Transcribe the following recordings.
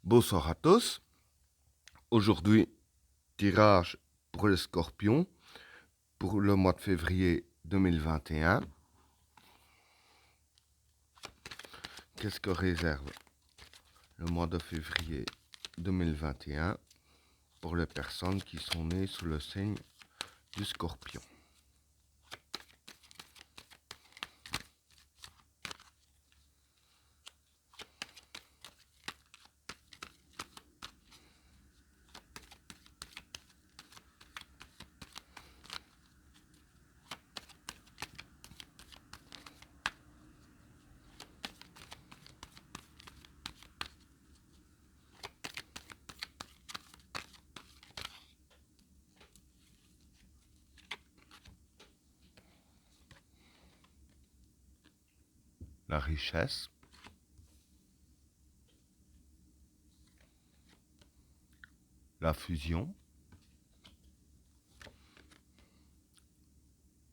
Bonsoir à tous. Aujourd'hui, tirage pour les scorpions pour le mois de février 2021. Qu'est-ce que réserve le mois de février 2021 pour les personnes qui sont nées sous le signe du scorpion? La richesse, la fusion,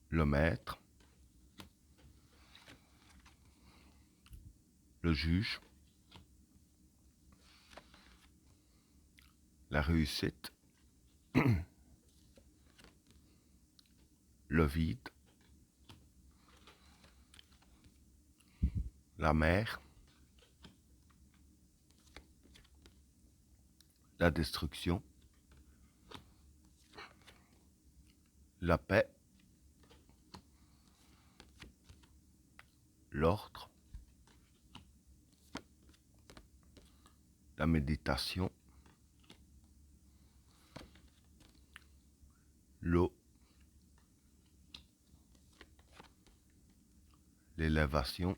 le maître, le juge, la réussite, le vide, la mer, la destruction, la paix, l'ordre, la méditation, l'eau, l'élévation,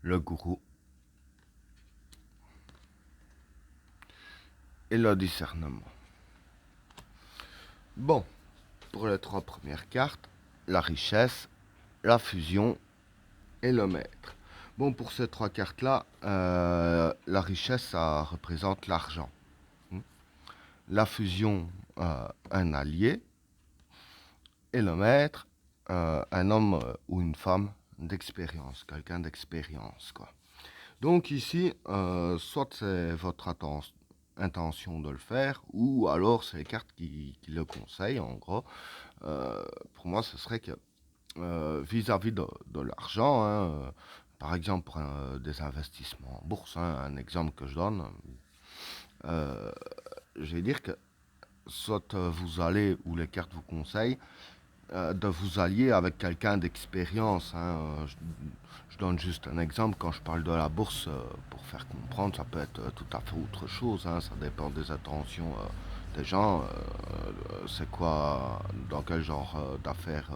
le gourou et le discernement. Bon, pour les trois premières cartes, la richesse, la fusion et le maître. Bon, pour ces trois cartes-là, la richesse, ça représente l'argent. La fusion, un allié. Et le maître, un homme ou une femme d'expérience, quelqu'un d'expérience, quoi. Donc ici, soit c'est votre intention de le faire, ou alors c'est les cartes qui le conseillent, en gros. Pour moi, ce serait que vis-à-vis de l'argent, hein, par exemple pour des investissements en bourse, hein, un exemple que je donne, je vais dire que soit vous allez, ou les cartes vous conseillent, de vous allier avec quelqu'un d'expérience. Hein. Je donne juste un exemple. Quand je parle de la bourse, pour faire comprendre, ça peut être tout à fait autre chose. Hein. Ça dépend des intentions des gens. C'est quoi, dans quel genre d'affaires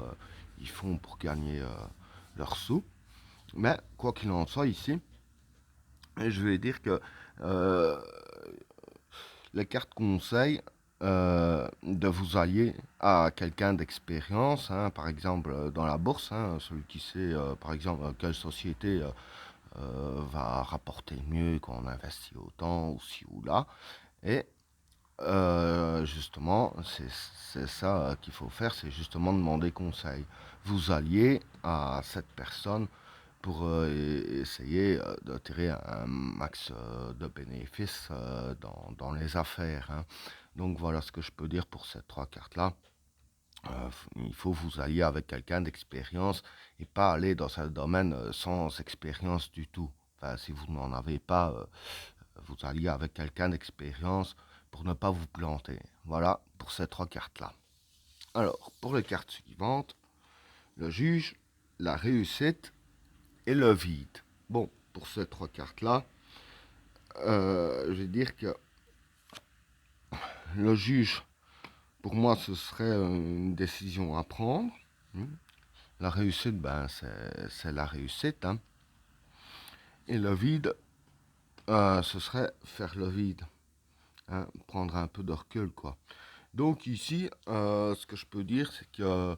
ils font pour gagner leurs sous. Mais quoi qu'il en soit, ici, je vais dire que euh, les cartes conseillent de vous allier à quelqu'un d'expérience, hein, par exemple dans la bourse, hein, celui qui sait, par exemple, quelle société va rapporter mieux quand on investit autant, ou ci ou là. Et justement, c'est ça qu'il faut faire, c'est justement demander conseil. Vous alliez à cette personne pour essayer de tirer un max de bénéfices dans les affaires. Hein. Donc voilà ce que je peux dire pour ces trois cartes-là. Il faut vous allier avec quelqu'un d'expérience et pas aller dans ce domaine sans expérience du tout. Enfin, si vous n'en avez pas, vous alliez avec quelqu'un d'expérience pour ne pas vous planter. Voilà pour ces trois cartes-là. Alors, pour les cartes suivantes, le juge, la réussite et le vide. Bon, pour ces trois cartes-là, je vais dire que le juge, pour moi, ce serait une décision à prendre. La réussite, ben, c'est la réussite. Hein. Et le vide, ce serait faire le vide. Hein, prendre un peu de recul, quoi. Donc ici, ce que je peux dire, c'est que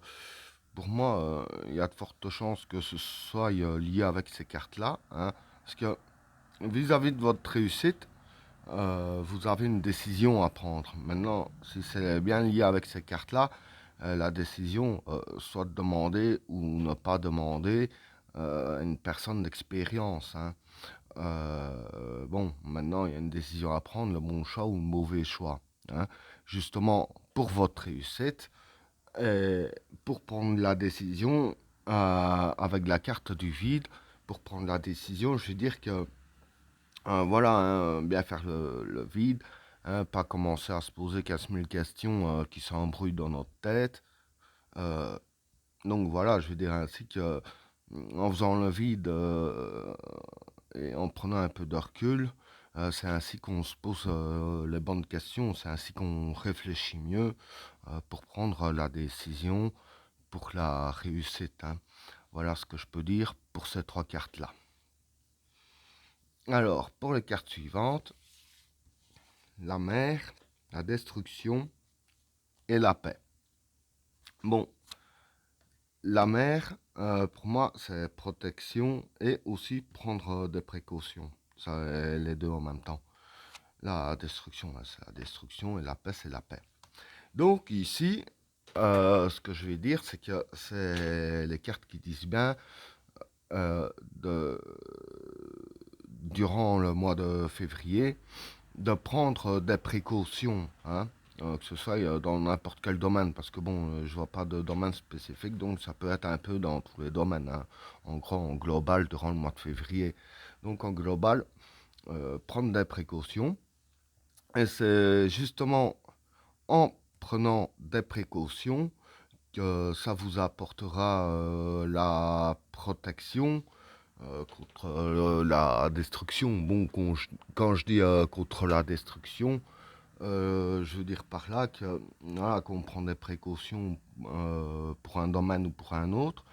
pour moi, il y a de fortes chances que ce soit lié avec ces cartes-là. Hein, parce que vis-à-vis de votre réussite, vous avez une décision à prendre. Maintenant, si c'est bien lié avec ces cartes-là, la décision, soit de demander ou ne pas demander, une personne d'expérience, hein. Bon, maintenant, il y a une décision à prendre, le bon choix ou le mauvais choix, hein. Justement, pour votre réussite, et pour prendre la décision, avec la carte du vide, pour prendre la décision, je veux dire que, voilà, hein, bien faire le vide, hein, pas commencer à se poser 15 000 questions qui s'embrouillent dans notre tête. Euh, donc voilà, je veux dire ainsi que, en faisant le vide et en prenant un peu de recul, c'est ainsi qu'on se pose les bonnes questions, c'est ainsi qu'on réfléchit mieux pour prendre la décision pour la réussite, hein. Voilà ce que je peux dire pour ces trois cartes-là. Alors, pour les cartes suivantes, la mer, la destruction et la paix. Bon, la mer, pour moi, c'est protection et aussi prendre des précautions. Ça, les deux en même temps. La destruction, c'est la destruction et la paix, c'est la paix. Donc ici, ce que je vais dire, c'est que c'est les cartes qui disent bien de, durant le mois de février, de prendre des précautions, hein, que ce soit dans n'importe quel domaine, parce que bon, je vois pas de domaine spécifique, donc ça peut être un peu dans tous les domaines, hein, en gros, en global, durant le mois de février. Donc en global, prendre des précautions, et c'est justement en prenant des précautions que ça vous apportera la protection contre la destruction. Bon, quand je dis contre la destruction, je veux dire par là que voilà, qu'on prend des précautions pour un domaine ou pour un autre.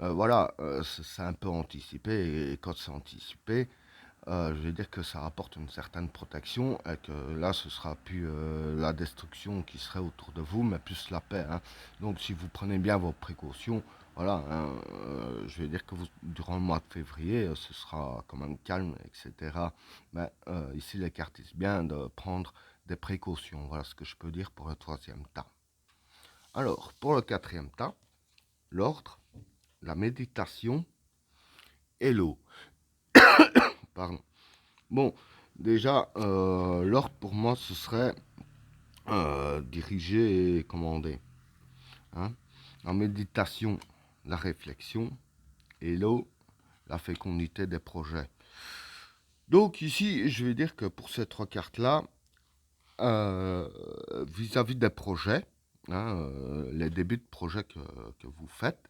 Voilà, c'est un peu anticipé, et quand c'est anticipé, je veux dire que ça apporte une certaine protection et que là, ce sera plus la destruction qui serait autour de vous, mais plus la paix, hein. Donc, si vous prenez bien vos précautions, voilà, hein, je veux dire que vous, durant le mois de février, ce sera quand même calme, etc. Mais ici, les cartes disent bien de prendre des précautions. Voilà ce que je peux dire pour le troisième tas. Alors, pour le quatrième tas, l'ordre, la méditation et l'eau. Pardon. Bon, déjà, l'ordre pour moi, ce serait diriger et commander, hein. En méditation, la réflexion et l'eau, la fécondité des projets. Donc ici, je vais dire que pour ces trois cartes-là, vis-à-vis des projets, hein, les débuts de projets que vous faites,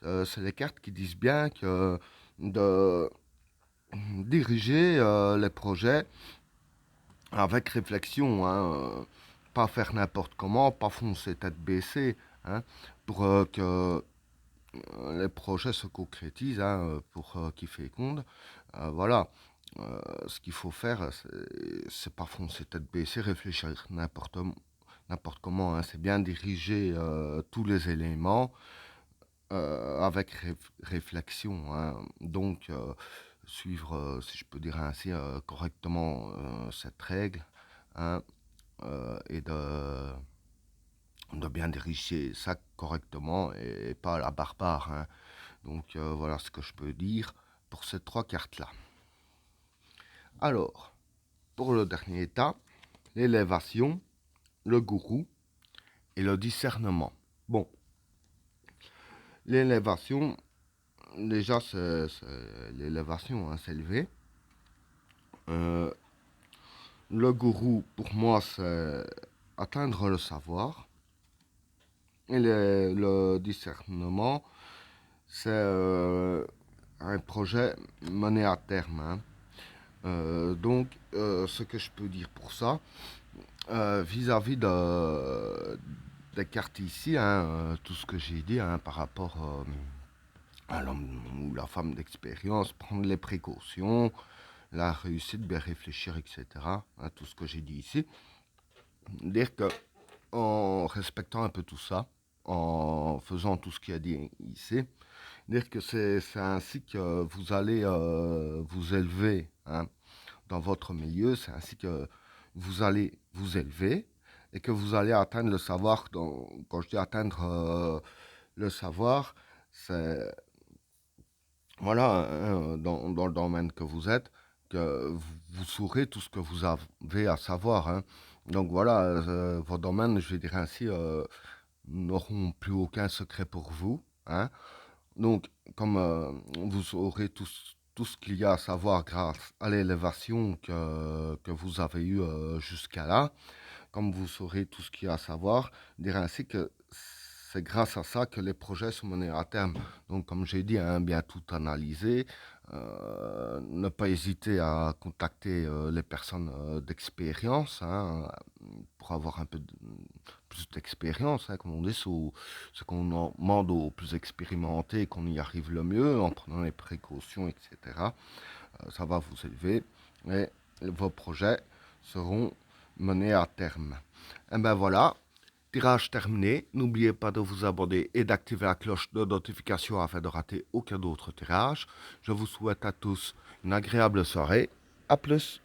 c'est les cartes qui disent bien que de diriger les projets avec réflexion, hein, pas faire n'importe comment, pas foncer tête baissée, hein, pour que les projets se concrétisent, hein, pour qu'ils fécondent. Voilà, ce qu'il faut faire, c'est pas foncer tête baissée, réfléchir n'importe comment, hein. C'est bien diriger tous les éléments avec réflexion, hein. Donc, suivre, si je peux dire ainsi, correctement cette règle, hein, et de bien diriger ça correctement et pas à la barbare, hein. Donc, voilà ce que je peux dire pour ces trois cartes-là. Alors, pour le dernier état, l'élévation, le gourou et le discernement. Bon, l'élévation, déjà, c'est l'élévation, hein, s'élever. Euh, le gourou, pour moi, c'est atteindre le savoir. Et le discernement, c'est un projet mené à terme, hein. Donc, ce que je peux dire pour ça, vis-à-vis des cartes ici, hein, tout ce que j'ai dit, hein, par rapport à l'homme ou la femme d'expérience, prendre les précautions, la réussite, bien réfléchir, etc. Hein, tout ce que j'ai dit ici. Dire que en respectant un peu tout ça, en faisant tout ce qu'il y a dit ici, dire que c'est ainsi que vous allez vous élever, hein, dans votre milieu, c'est ainsi que vous allez vous élever et que vous allez atteindre le savoir. Quand je dis atteindre le savoir, c'est voilà, hein, dans le domaine que vous êtes, que vous saurez tout ce que vous avez à savoir, hein. Donc voilà, vos domaines, je vais dire ainsi, n'auront plus aucun secret pour vous, hein. Donc, comme vous aurez tout ce qu'il y a à savoir grâce à l'élévation que vous avez eue jusqu'à là, comme vous saurez tout ce qu'il y a à savoir, dire ainsi que c'est grâce à ça que les projets sont menés à terme. Donc, comme j'ai dit, hein, bien tout analyser, ne pas hésiter à contacter les personnes d'expérience, hein, pour avoir un peu plus d'expérience, hein, comme on dit, c'est qu'on en demande aux plus expérimentés qu'on y arrive le mieux en prenant les précautions, etc. Ça va vous élever et vos projets seront menés à terme. Et ben voilà, tirage terminé. N'oubliez pas de vous abonner et d'activer la cloche de notification afin de rater aucun autre tirage. Je vous souhaite à tous une agréable soirée. À plus.